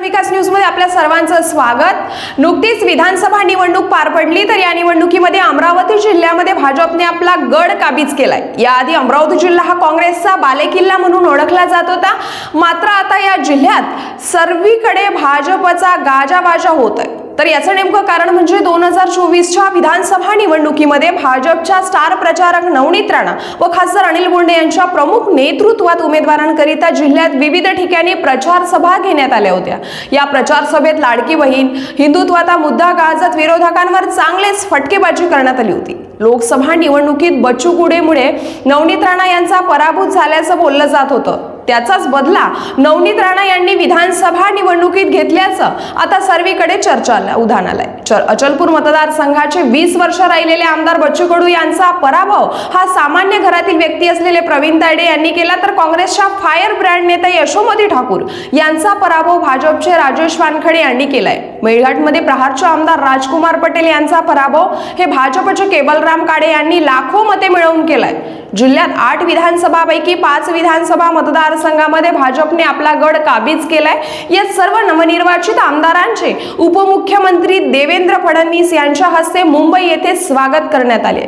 विकास news मध्ये आपल्या सर्वांचं स्वागत। नुकतीच विधानसभा निवडणूक पार पडली, तर या निवडणुकीमध्ये अमरावती जिल्ह्यामध्ये भाजपने आपला गड काबीज केलाय। याआधी अमरावती जिल्हा हा काँग्रेसचा बालेकिल्ला म्हणून ओळखला जात होता, मात्र आता या जिल्ह्यात सर्वीकडे भाजपचा गाजावाजा होतोय। तर याचं नेमकं कारण म्हणजे 2024च्या विधानसभा निवडणुकीमध्ये भाजपच्या स्टार प्रचारक नवनीत राणा व खासदार अनिल बोंडे यांच्या प्रमुख नेतृत्वात उमेदवारांकरिता जिल्ह्यात विविध ठिकाणी प्रचार सभा घेण्यात आल्या होत्या। या प्रचार सभेत लाडकी बहीण, हिंदुत्वाचा मुद्दा गाजत विरोधकांवर चांगलेच फटकेबाजी करण्यात आली होती। लोकसभा निवडणुकीत बच्चू कडूमुळे नवनीत राणा यांचा पराभूत झाल्याचं बोललं जात होतं। त्याचाच बदला नवनीत राणा यांनी विधानसभा निवडणुकीत घेतल्याचं आता सर्वीकडे चर्चा उधाण आलंय। अचलपूर मतदारसंघाचे 20 वर्ष राहिलेले आमदार बच्चू कडू यांचा पराभव हा सामान्य घरातील व्यक्ती असलेले प्रवीण तायडे यांनी केला, तर काँग्रेसच्या फायर ब्रँड नेते यशोमती ठाकूर यांचा पराभव भाजपचे राजेश वानखडे यांनी केलाय। मेळघाटमध्ये प्रहारचे आमदार राजकुमार पटेल यांचा पराभव हे भाजपचे केवलराम काळे यांनी लाखो मते मिळवून केलाय। जिल्ह्यात 8 विधानसभापैकी 5 विधानसभा मतदारसंघामध्ये भाजपने आपला गड काबीज केलाय। या सर्व नवनिर्वाचित आमदारांचे उपमुख्यमंत्री देवेंद्र फडणवीस यांच्या हस्ते मुंबई येथे स्वागत करण्यात आले।